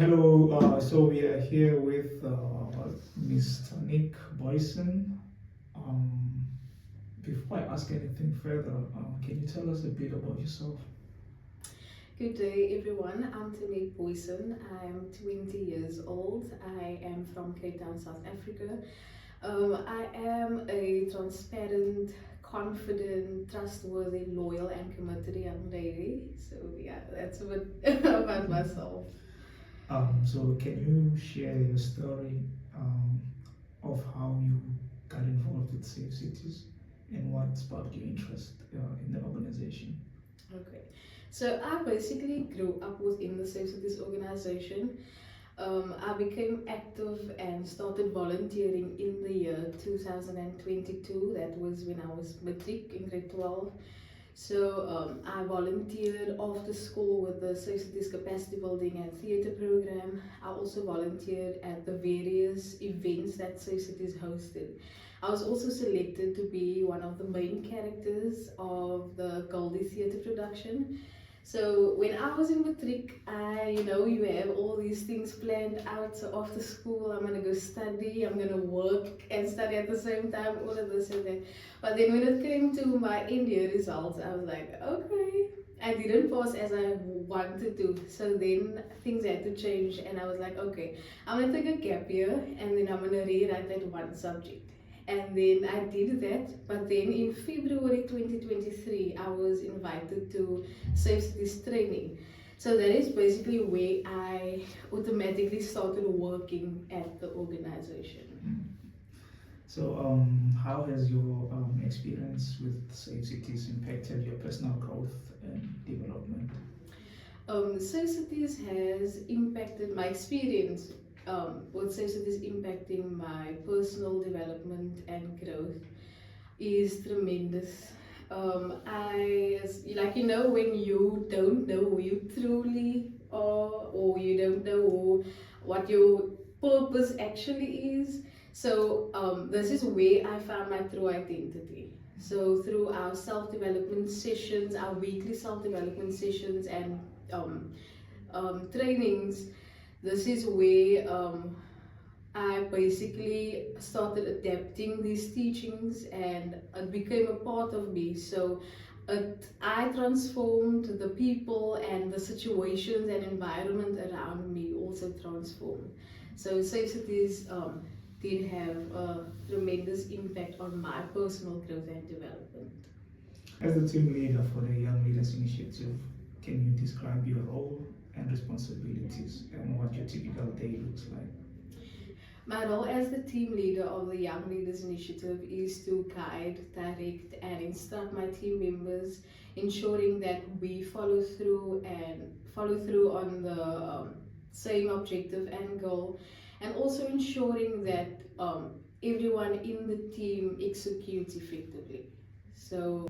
Hello, so we are here with Ms Tonique Booysen. Um, Before I ask anything further, can you tell us a bit about yourself? Good day, everyone. I'm Tonique Booysen. I'm 20 years old. I am from Cape Town, South Africa. I am a transparent, confident, trustworthy, loyal, and committed young lady. So, yeah, that's a bit about myself. So can you share your story of how you got involved with Safe Cities and what sparked your interest in the organization? Okay. So, I basically grew up within the SAFECITIES organization. I became active and started volunteering in the year 2022. That was when I was matric in grade 12. So I volunteered after school with the SAFECITIES capacity building and theatre program. I also volunteered at the various events that SAFECITIES hosted. I was also selected to be one of the main characters of the Goldie Theatre production. So when I was in matric, you have all these things planned out. So after school, I'm gonna go study, I'm gonna work and study at the same time, all of this and that. But then when it came to my India results, I was like, okay, I didn't pass as I wanted to. So then things had to change, and I was like, okay, I'm gonna take a gap year, and then I'm gonna rewrite that one subject. And then I did that, but then in February 2023, I was invited to SAFECITIES training. So that is basically where I automatically started working at the organization. So, how has your experience with Safe Cities impacted your personal growth and development? SAFECITIES has impacted my experience with SAFECITIES impacting my personal development and growth is tremendous. When you don't know who you truly are, or you don't know what your purpose actually is. So this is where I found my true identity. So through our self-development sessions, our weekly self-development sessions and um, trainings, this is where I basically started adapting these teachings and it became a part of me. So I transformed the people and the situations and environment around me also transformed. So SAFECITIES did have a tremendous impact on my personal growth and development. As the team leader for the Young Leaders Initiative, can you describe your role and responsibilities and what your typical day looks like? My role as the team leader of the Young Leaders Initiative is to guide, direct, and instruct my team members, ensuring that we follow through on the same objective and goal, and also ensuring that everyone in the team executes effectively. So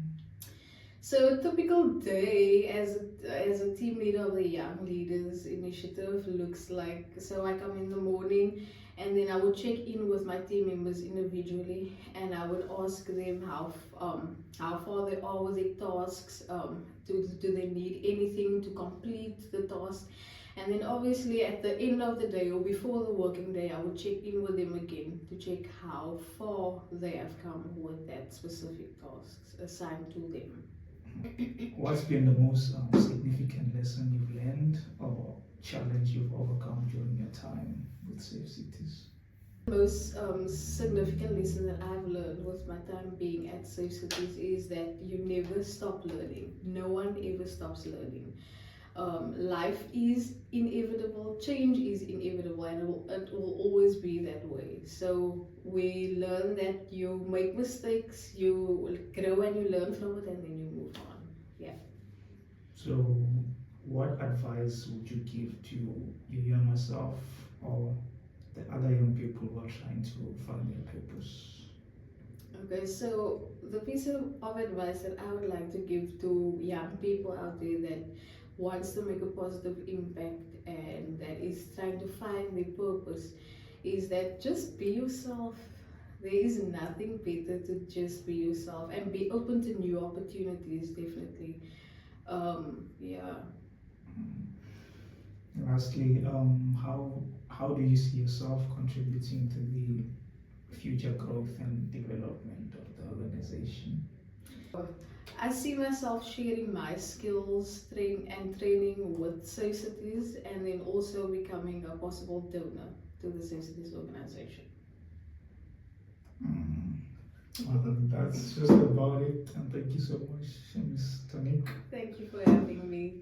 a typical day as a team leader of the Young Leaders Initiative looks like, so I come in the morning and then I would check in with my team members individually and I would ask them how far they are with their tasks, do they need anything to complete the task, and then obviously at the end of the day or before the working day I would check in with them again to check how far they have come with that specific tasks assigned to them. What's been the most significant lesson you've learned or challenge you've overcome during your time with Safe Cities? The most significant lesson that I've learned with my time being at SAFECITIES is that you never stop learning. No one ever stops learning. Life is inevitable, change is inevitable, and it will always be that way. So we learn that you make mistakes, you grow and you learn from it, and then you move on. Yeah. So, what advice would you give to your younger self or the other young people who are trying to find their purpose? Okay, so the piece of advice that I would like to give to young people out there that wants to make a positive impact and that is trying to find their purpose is that just be yourself. There is nothing better to just be yourself and be open to new opportunities, definitely. Yeah. Lastly, how do you see yourself contributing to the future growth and development of the organization? I see myself sharing my skills, training with SAFECITIES, and then also becoming a possible donor to the SAFECITIES organization. Well, that's just about it. And thank you so much, Ms Tonique. Thank you for having me.